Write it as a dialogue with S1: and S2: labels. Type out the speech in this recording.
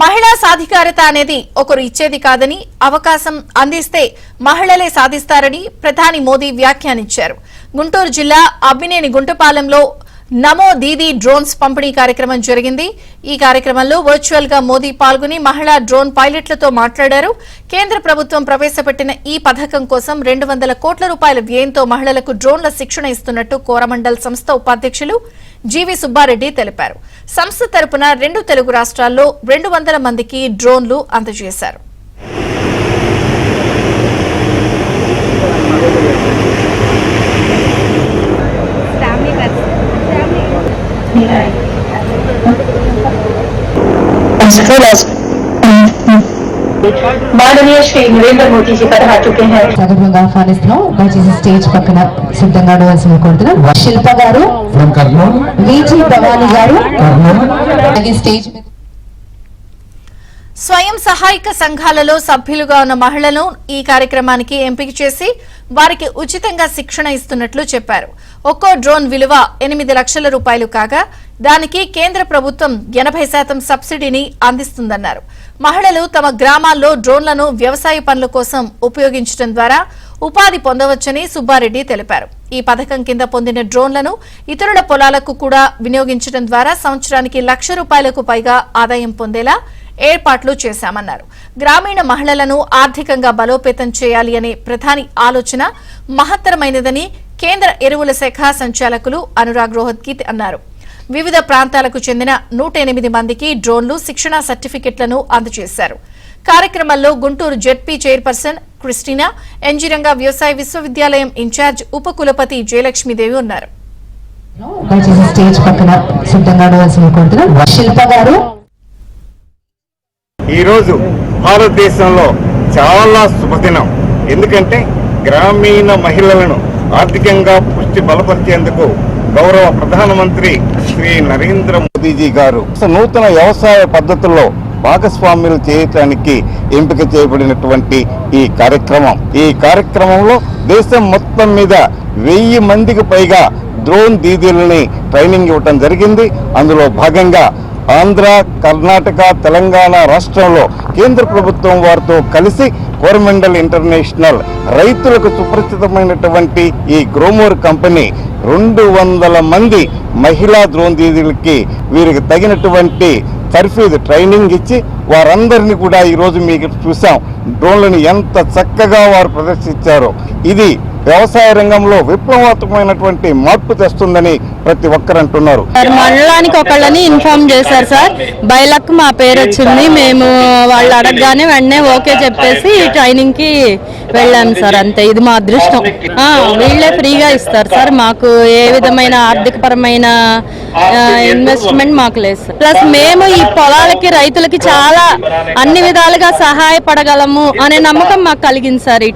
S1: మహిళా సాధికారత అనేది ఒకరు ఇచ్చేది కాదని అవకాశం అందిస్తే మహిళలే సాధిస్తారని ప్రధాని మోదీ వ్యాఖ్యానించారు. గుంటూరు జిల్లా అబ్బినేని గుంటపాలెంలో నమో దీదీ డ్రోన్స్ పంపిణీ కార్యక్రమం జరిగింది. ఈ కార్యక్రమంలో వర్చువల్ గా మోదీ పాల్గొని మహిళా డ్రోన్ పైలట్లతో మాట్లాడారు. కేంద్ర ప్రభుత్వం ప్రవేశపెట్టిన ఈ పథకం కోసం 200 కోట్ల రూపాయల వ్యయంతో మహిళలకు డ్రోన్ల శిక్షణ ఇస్తున్నట్టు కోరమండల్ సంస్థ ఉపాధ్యక్షులు జీవి సుబ్బారెడ్డి తెలిపారు. సంస్థ తరపున 2 తెలుగు రాష్ట్రాల్లో 200 మందికి డ్రోన్లు అందజేశారు.
S2: माननीय श्री नरेंद्र मोदी जी पधार चुके हैं.
S3: ఆహ్వానిస్తున్నాం. దయచేసి స్టేజ్ పక్కన సిద్ధంగా ఉండవలసింది కోరుతున్నాం. శిల్ప గారు, విజి భవానీ గారు స్టేజ్ మీద.
S1: స్వయం సహాయక సంఘాలలో సభ్యులుగా ఉన్న మహిళలను ఈ కార్యక్రమానికి ఎంపిక చేసి వారికి ఉచితంగా శిక్షణ ఇస్తున్నట్లు చెప్పారు. ఒక్కో డ్రోన్ విలువ 8 లక్షల రూపాయలు కాగా దానికి కేంద్ర ప్రభుత్వం 80% సబ్సిడీని అందిస్తుందన్నారు. మహిళలు తమ గ్రామాల్లో డ్రోన్లను వ్యవసాయ పనుల కోసం ఉపయోగించడం ద్వారా ఉపాధి పొందవచ్చని సుబ్బారెడ్డి తెలిపారు. ఈ పథకం కింద పొందిన డ్రోన్లను ఇతరుల పొలాలకు కూడా వినియోగించడం ద్వారా సంవత్సరానికి 1 లక్ష రూపాయలకు పైగా ఆదాయం పొందేలా ఏర్పాట్లు చేశామన్నారు. గ్రామీణ మహిళలను ఆర్థికంగా బలోపేతం చేయాలి అనే ప్రధాని ఆలోచన మహత్తరమైనదని కేంద్ర ఎరువుల శాఖ సంచాలకులు అనురాగ్ రోహత్గీ అన్నారు. వివిధ ప్రాంతాలకు చెందిన 108 మందికి డ్రోన్లు శిక్షణా సర్టిఫికెట్లను అందజేశారు. కార్యక్రమంలో గుంటూరు జెడ్పీ చైర్పర్సన్ క్రిస్టినా, ఎంజిరంగా వ్యవసాయ విశ్వవిద్యాలయం ఇన్ఛార్జ్ ఉపకులపతి జయలక్ష్మీదేవి ఉన్నారు.
S4: ఈరోజు భారతదేశంలో చాలా శుభదినం. ఎందుకంటే గ్రామీణ మహిళలను ఆర్థికంగా పుష్టి బలపరిచేందుకు గౌరవ ప్రధానమంత్రి శ్రీ నరేంద్ర మోదీజీ గారు నూతన వ్యవసాయ పద్ధతుల్లో భాగస్వామ్యులు చేయటానికి ఎంపిక చేయబడినటువంటి ఈ కార్యక్రమంలో దేశం మొత్తం మీద 1000 మందికి పైగా డ్రోన్ దీదీలని ట్రైనింగ్ ఇవ్వటం జరిగింది. అందులో భాగంగా ఆంధ్ర, కర్ణాటక, తెలంగాణ రాష్ట్రంలో కేంద్ర ప్రభుత్వం వారితో కలిసి కోరమండల్ ఇంటర్నేషనల్ రైతులకు సుపరిచితమైనటువంటి ఈ గ్రోమోర్ కంపెనీ 200 మంది మహిళా డ్రోన్ దీదీలకి వీరికి తగినటువంటి తర్ఫీదు ట్రైనింగ్ ఇచ్చి వారందరినీ కూడా ఈరోజు మీకు చూసాం. డ్రోన్లను ఎంత చక్కగా వారు ప్రదర్శించారో ఇది వ్యవసాయ రంగంలో విప్లవాత్మకమైనటువంటి మార్పు తెస్తుందని ప్రతి ఒక్కరు అంటున్నారు.
S5: మండలానికి ఒకళ్ళని ఇన్ఫార్మ్ చేశారు సార్. బైలక్ మా పేరు వచ్చింది. మేము వాళ్ళు అడగగానే వెంటనే ఓకే చెప్పేసి ట్రైనింగ్ కి వెళ్ళాం సార్. అంతే, ఇది మా అదృష్టం. వీళ్ళే ఫ్రీగా ఇస్తారు సార్. మాకు ఏ విధమైన ఆర్థిక పరమైన ఇన్వెస్ట్మెంట్ మాకు లేదు సార్. ప్లస్ మేము ఈ పొలాలకి రైతులకి చాలా అన్ని విధాలుగా సహాయపడగలము అనే నమ్మకం మాకు కలిగింది సార్.